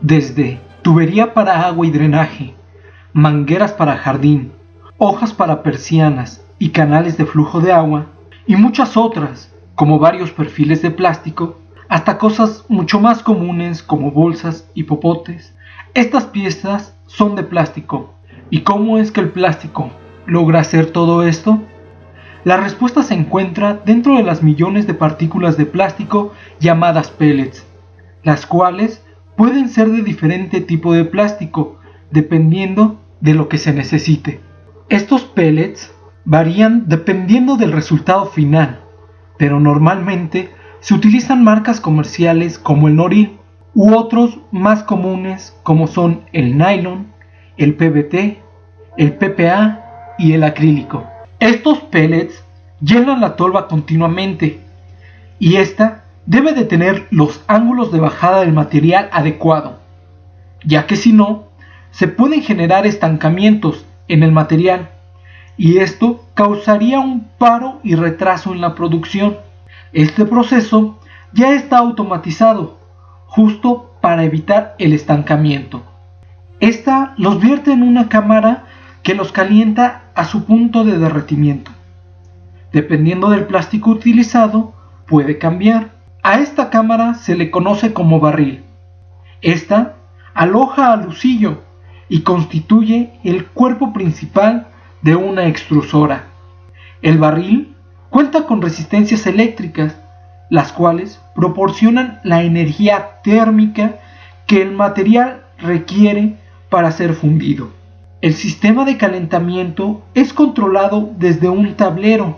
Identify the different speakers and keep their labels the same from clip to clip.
Speaker 1: desde tubería para agua y drenaje, mangueras para jardín, hojas para persianas y canales de flujo de agua, y muchas otras, como varios perfiles de plástico, hasta cosas mucho más comunes como bolsas y popotes. Estas piezas son de plástico. ¿Y cómo es que el plástico logra hacer todo esto? La respuesta se encuentra dentro de las millones de partículas de plástico llamadas pellets, las cuales pueden ser de diferente tipo de plástico, dependiendo de lo que se necesite. Estos pellets varían dependiendo del resultado final, pero normalmente se utilizan marcas comerciales como el Noril u otros más comunes como son el nylon, el PVT, el PPA y el acrílico. Estos pellets llenan la tolva continuamente y esta debe de tener los ángulos de bajada del material adecuado, ya que si no, se pueden generar estancamientos en el material y esto causaría un paro y retraso en la producción. Este proceso ya está automatizado, justo para evitar el estancamiento. Esta los vierte en una cámara que los calienta a su punto de derretimiento. Dependiendo del plástico utilizado, puede cambiar. A esta cámara se le conoce como barril. Esta aloja al lucillo y constituye el cuerpo principal de una extrusora. El barril cuenta con resistencias eléctricas, las cuales proporcionan la energía térmica que el material requiere para ser fundido. El sistema de calentamiento es controlado desde un tablero,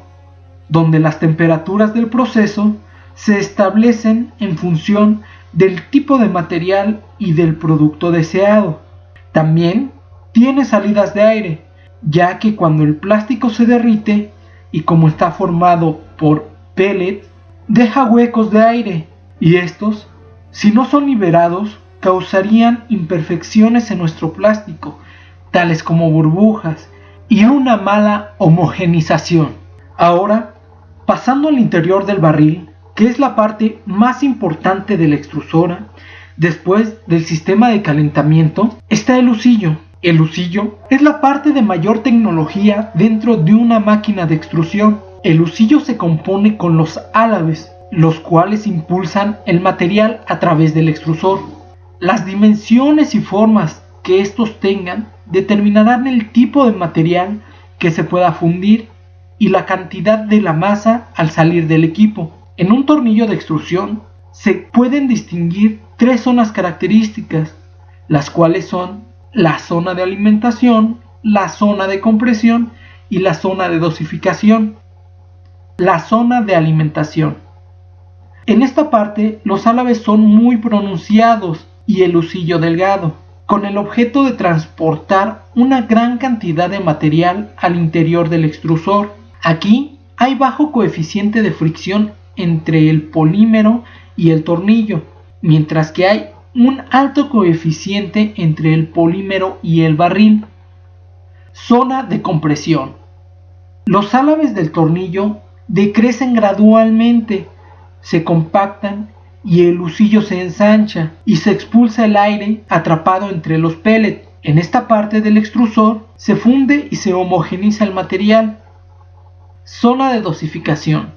Speaker 1: donde las temperaturas del proceso se establecen en función del tipo de material y del producto deseado. También tiene salidas de aire, ya que cuando el plástico se derrite y como está formado por pellet, deja huecos de aire y estos, si no son liberados, causarían imperfecciones en nuestro plástico, tales como burbujas y una mala homogenización. Ahora, pasando al interior del barril, que es la parte más importante de la extrusora, después del sistema de calentamiento, está el lucillo. El lucillo es la parte de mayor tecnología dentro de una máquina de extrusión. El lucillo se compone con los álabes, los cuales impulsan el material a través del extrusor. Las dimensiones y formas que estos tengan determinarán el tipo de material que se pueda fundir y la cantidad de la masa al salir del equipo. En un tornillo de extrusión se pueden distinguir tres zonas características, las cuales son la zona de alimentación, la zona de compresión y la zona de dosificación. La zona de alimentación. En esta parte los álabes son muy pronunciados y el lucillo delgado, con el objeto de transportar una gran cantidad de material al interior del extrusor. Aquí hay bajo coeficiente de fricción entre el polímero y el tornillo, mientras que hay un alto coeficiente entre el polímero y el barril. Zona de compresión. Los álabes del tornillo decrecen gradualmente, se compactan y el lucillo se ensancha y se expulsa el aire atrapado entre los pellets. En esta parte del extrusor se funde y se homogeniza el material. Zona de dosificación.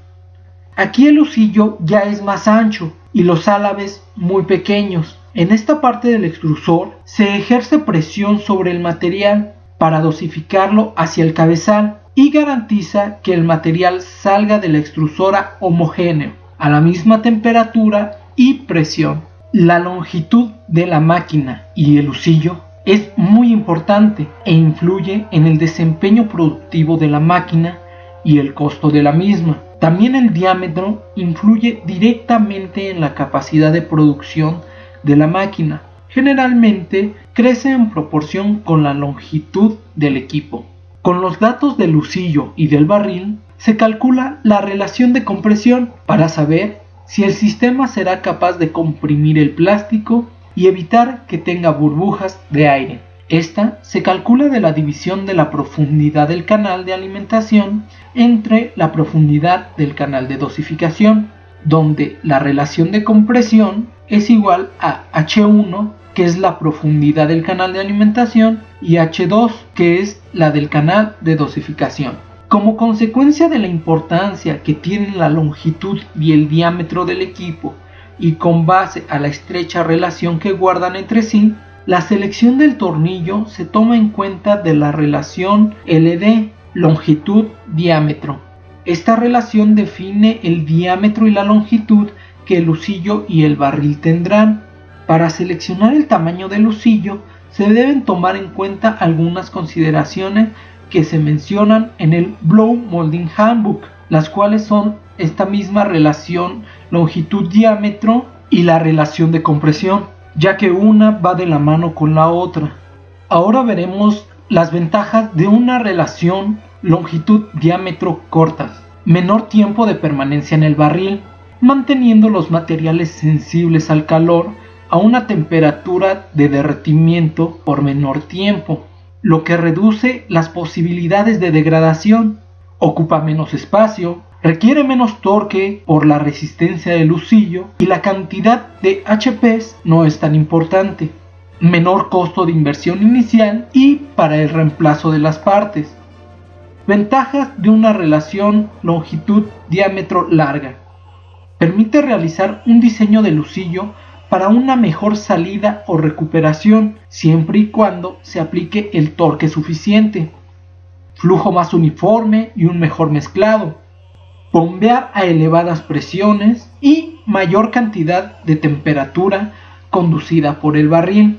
Speaker 1: Aquí el lucillo ya es más ancho y los álabes muy pequeños. En esta parte del extrusor se ejerce presión sobre el material para dosificarlo hacia el cabezal y garantiza que el material salga de la extrusora homogéneo, a la misma temperatura y presión. La longitud de la máquina y el lucillo es muy importante e influye en el desempeño productivo de la máquina y el costo de la misma. También el diámetro influye directamente en la capacidad de producción de la máquina. Generalmente crece en proporción con la longitud del equipo. Con los datos del lucillo y del barril se calcula la relación de compresión para saber si el sistema será capaz de comprimir el plástico y evitar que tenga burbujas de aire. Esta se calcula de la división de la profundidad del canal de alimentación entre la profundidad del canal de dosificación, donde la relación de compresión es igual a H1 que es la profundidad del canal de alimentación, y H2, que es la del canal de dosificación. Como consecuencia de la importancia que tienen la longitud y el diámetro del equipo, y con base a la estrecha relación que guardan entre sí, la selección del tornillo se toma en cuenta de la relación LD, longitud-diámetro. Esta relación define el diámetro y la longitud que el husillo y el barril tendrán. Para seleccionar el tamaño del husillo se deben tomar en cuenta algunas consideraciones que se mencionan en el Blow Molding Handbook, las cuales son esta misma relación longitud-diámetro y la relación de compresión, ya que una va de la mano con la otra. Ahora veremos las ventajas de una relación longitud-diámetro cortas: menor tiempo de permanencia en el barril, manteniendo los materiales sensibles al calor a una temperatura de derretimiento por menor tiempo, lo que reduce las posibilidades de degradación. Ocupa menos espacio, requiere menos torque por la resistencia del husillo y la cantidad de HPs no es tan importante. Menor costo de inversión inicial y para el reemplazo de las partes. Ventajas de una relación longitud-diámetro larga: permite realizar un diseño del husillo para una mejor salida o recuperación, siempre y cuando se aplique el torque suficiente. Flujo más uniforme y un mejor mezclado. Bombear a elevadas presiones y mayor cantidad de temperatura conducida por el barril.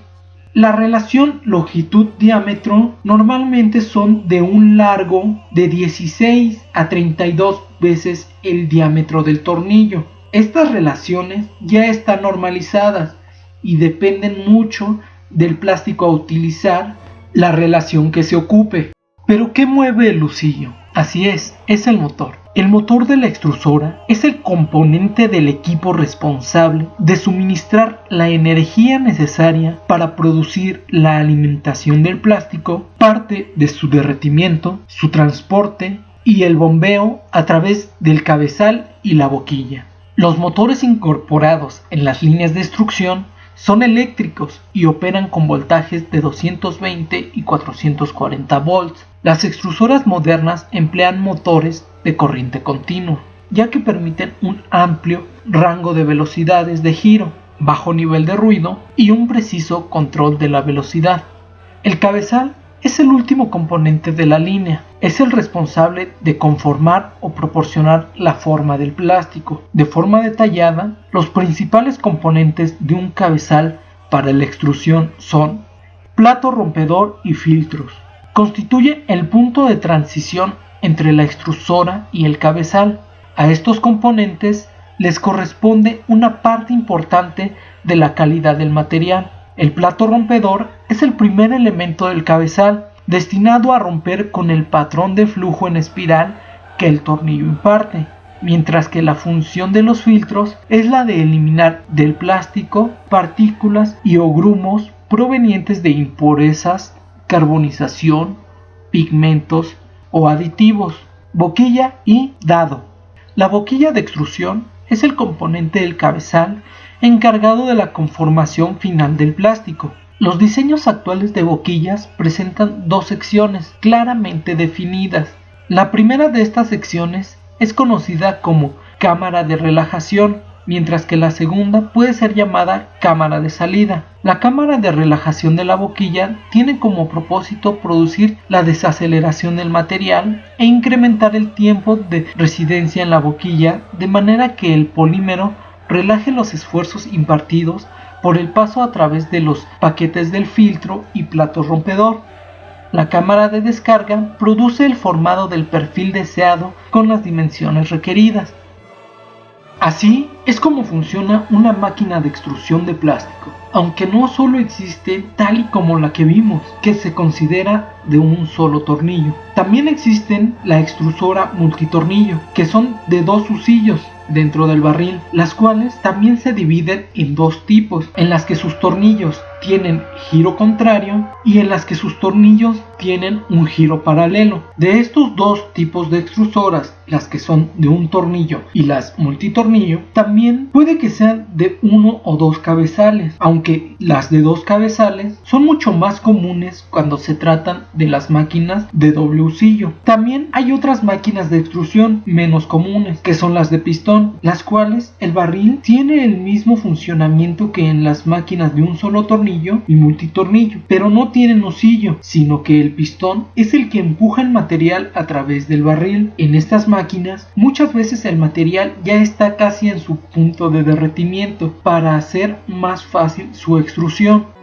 Speaker 1: La relación longitud-diámetro normalmente son de un largo de 16 a 32 veces el diámetro del tornillo. Estas relaciones ya están normalizadas y dependen mucho del plástico a utilizar, la relación que se ocupe. ¿Pero qué mueve el husillo? Así es el motor. El motor de la extrusora es el componente del equipo responsable de suministrar la energía necesaria para producir la alimentación del plástico, parte de su derretimiento, su transporte y el bombeo a través del cabezal y la boquilla. Los motores incorporados en las líneas de extrusión son eléctricos y operan con voltajes de 220 y 440 volts. Las extrusoras modernas emplean motores de corriente continua, ya que permiten un amplio rango de velocidades de giro, bajo nivel de ruido y un preciso control de la velocidad. El cabezal es el último componente de la línea. Es el responsable de conformar o proporcionar la forma del plástico. De forma detallada, los principales componentes de un cabezal para la extrusión son plato rompedor y filtros. Constituye el punto de transición entre la extrusora y el cabezal. A estos componentes les corresponde una parte importante de la calidad del material. El plato rompedor es el primer elemento del cabezal, destinado a romper con el patrón de flujo en espiral que el tornillo imparte, mientras que la función de los filtros es la de eliminar del plástico partículas y o grumos provenientes de impurezas, carbonización, pigmentos o aditivos. Boquilla y dado. La boquilla de extrusión es el componente del cabezal encargado de la conformación final del plástico. Los diseños actuales de boquillas presentan dos secciones claramente definidas. La primera de estas secciones es conocida como cámara de relajación, mientras que la segunda puede ser llamada cámara de salida. La cámara de relajación de la boquilla tiene como propósito producir la desaceleración del material e incrementar el tiempo de residencia en la boquilla, de manera que el polímero relaje los esfuerzos impartidos por el paso a través de los paquetes del filtro y plato rompedor. La cámara de descarga produce el formado del perfil deseado con las dimensiones requeridas. Así es como funciona una máquina de extrusión de plástico, aunque no solo existe tal y como la que vimos, que se considera de un solo tornillo. También existen la extrusora multitornillo, que son de dos husillos dentro del barril, las cuales también se dividen en dos tipos, en las que sus tornillos tienen giro contrario y en las que sus tornillos tienen un giro paralelo. De estos dos tipos de extrusoras, las que son de un tornillo y las multitornillo, también puede que sean de uno o dos cabezales, aunque las de dos cabezales son mucho más comunes cuando se tratan de las máquinas de doble husillo. También hay otras máquinas de extrusión menos comunes, que son las de pistón, las cuales el barril tiene el mismo funcionamiento que en las máquinas de un solo tornillo y multitornillo, pero no tienen husillo, sino que el pistón es el que empuja el material a través del barril. En estas máquinas muchas veces el material ya está casi en su punto de derretimiento para hacer más fácil su extrusión.